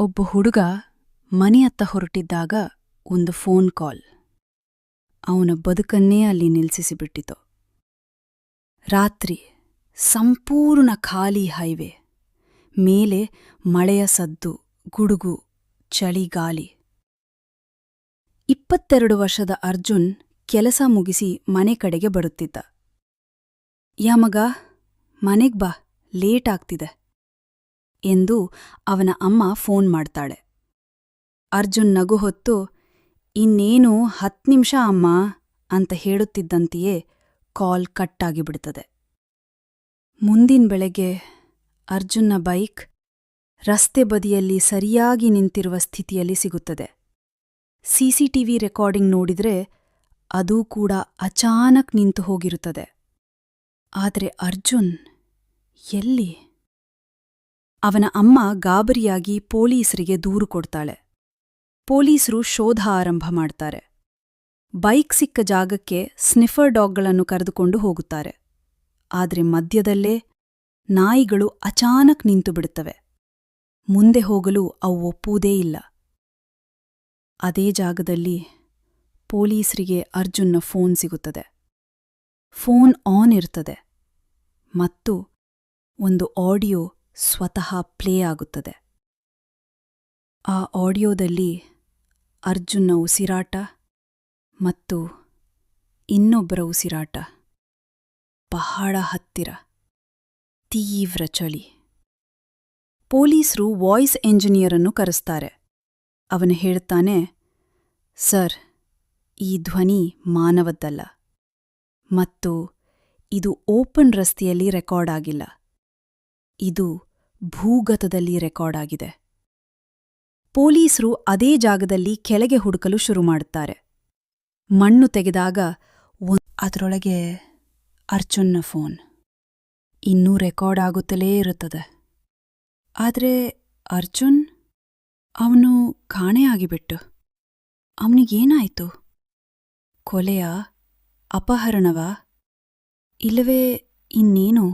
ಒಬ್ಬ ಹುಡುಗ ಮನೆಯತ್ತ ಹೊರಟಿದ್ದಾಗ ಒಂದು ಫೋನ್ ಕಾಲ್ ಅವನ ಬದುಕನ್ನೇ ಅಲ್ಲಿ ನಿಲ್ಲಿಸಿಬಿಟ್ಟಿತು. ರಾತ್ರಿ ಸಂಪೂರ್ಣ ಖಾಲಿ ಹೈವೇ, ಮೇಲೆ ಮಳೆಯ ಸದ್ದು, ಗುಡುಗು, ಚಳಿಗಾಲಿ. 22 ವರ್ಷದ ಅರ್ಜುನ್ ಕೆಲಸ ಮುಗಿಸಿ ಮನೆ ಕಡೆಗೆ ಬರುತ್ತಿದ್ದ. ಯಾ ಮಗ, ಮನೆಗ್ ಬಾ, ಲೇಟ್ ಆಗ್ತಿದೆ ಎಂದು ಅವನ ಅಮ್ಮ ಫೋನ್ ಮಾಡ್ತಾಳೆ. ಅರ್ಜುನ್ ನಗು ಹೊತ್ತು, ಇನ್ನೇನು 10 ನಿಮಿಷ ಅಮ್ಮ ಅಂತ ಹೇಳುತ್ತಿದ್ದಂತೆಯೇ ಕಾಲ್ ಕಟ್ಟಾಗಿಬಿಡುತ್ತದೆ. ಮುಂದಿನ ಬೆಳಗ್ಗೆ ಅರ್ಜುನ್ನ ಬೈಕ್ ರಸ್ತೆ ಬದಿಯಲ್ಲಿ ಸರಿಯಾಗಿ ನಿಂತಿರುವ ಸ್ಥಿತಿಯಲ್ಲಿ ಸಿಗುತ್ತದೆ. ಸಿಸಿಟಿವಿ ರೆಕಾರ್ಡಿಂಗ್ ನೋಡಿದ್ರೆ ಅದೂ ಕೂಡ ಅಚಾನಕ್ ನಿಂತು ಹೋಗಿರುತ್ತದೆ. ಆದರೆ ಅರ್ಜುನ್ ಎಲ್ಲಿ? ಅವನ ಅಮ್ಮ ಗಾಬರಿಯಾಗಿ ಪೊಲೀಸರಿಗೆ ದೂರು ಕೊಡ್ತಾಳೆ. ಪೊಲೀಸರು ಶೋಧ ಆರಂಭ ಮಾಡ್ತಾರೆ. ಬೈಕ್ ಸಿಕ್ಕ ಜಾಗಕ್ಕೆ ಸ್ನಿಫರ್ ಡಾಗ್ಗಳನ್ನು ಕರೆದುಕೊಂಡು ಹೋಗುತ್ತಾರೆ. ಆದರೆ ಮಧ್ಯದಲ್ಲೇ ನಾಯಿಗಳು ಅಚಾನಕ್ ನಿಂತುಬಿಡುತ್ತವೆ. ಮುಂದೆ ಹೋಗಲು ಅವು ಒಪ್ಪುವುದೇ ಇಲ್ಲ. ಅದೇ ಜಾಗದಲ್ಲಿ ಪೊಲೀಸರಿಗೆ ಅರ್ಜುನ್ನ ಫೋನ್ ಸಿಗುತ್ತದೆ. ಫೋನ್ ಆನ್ ಇರ್ತದೆ ಮತ್ತು ಒಂದು ಆಡಿಯೋ ಸ್ವತಃ ಪ್ಲೇ ಆಗುತ್ತದೆ. ಆ ಆಡಿಯೋದಲ್ಲಿ ಅರ್ಜುನ್ನ ಉಸಿರಾಟ ಮತ್ತು ಇನ್ನೊಬ್ಬರ ಉಸಿರಾಟ, ಬಹಳ ಹತ್ತಿರ, ತೀವ್ರ ಚಳಿ. ಪೊಲೀಸರು ವಾಯ್ಸ್ ಎಂಜಿನಿಯರನ್ನು ಕರೆಸ್ತಾರೆ. ಅವನು ಹೇಳ್ತಾನೆ, ಸರ್, ಈ ಧ್ವನಿ ಮಾನವದ್ದಲ್ಲ ಮತ್ತು ಇದು ಓಪನ್ ರಸ್ತೆಯಲ್ಲಿ ರೆಕಾರ್ಡ್ ಆಗಿಲ್ಲ. ಇದು ಭೂಗತದಲ್ಲಿ ರೆಕಾರ್ಡ್ ಆಗಿದೆ. ಪೊಲೀಸರು ಅದೇ ಜಾಗದಲ್ಲಿ ಕೆಳಗೆ ಹುಡುಕಲು ಶುರು ಮಾಡುತ್ತಾರೆ. ಮಣ್ಣು ತೆಗೆದಾಗ ಅದರೊಳಗೆ ಅರ್ಜುನ್ನ ಫೋನ್ ಇನ್ನೂ ರೆಕಾರ್ಡ್ ಆಗುತ್ತಲೇ ಇರುತ್ತದೆ. ಆದರೆ ಅರ್ಜುನ್, ಅವನು ಕಾಣೆಯಾಗಿಬಿಟ್ಟು. ಅವನಿಗೇನಾಯಿತು? ಕೊಲೆಯ, ಅಪಹರಣವಾ, ಇಲ್ಲವೇ ಇನ್ನೇನು?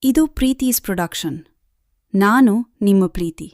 ಇದು ಪ್ರೀತೀಸ್ ಪ್ರೊಡಕ್ಷನ್. ನಾನು ನಿಮ್ಮ ಪ್ರೀತಿ.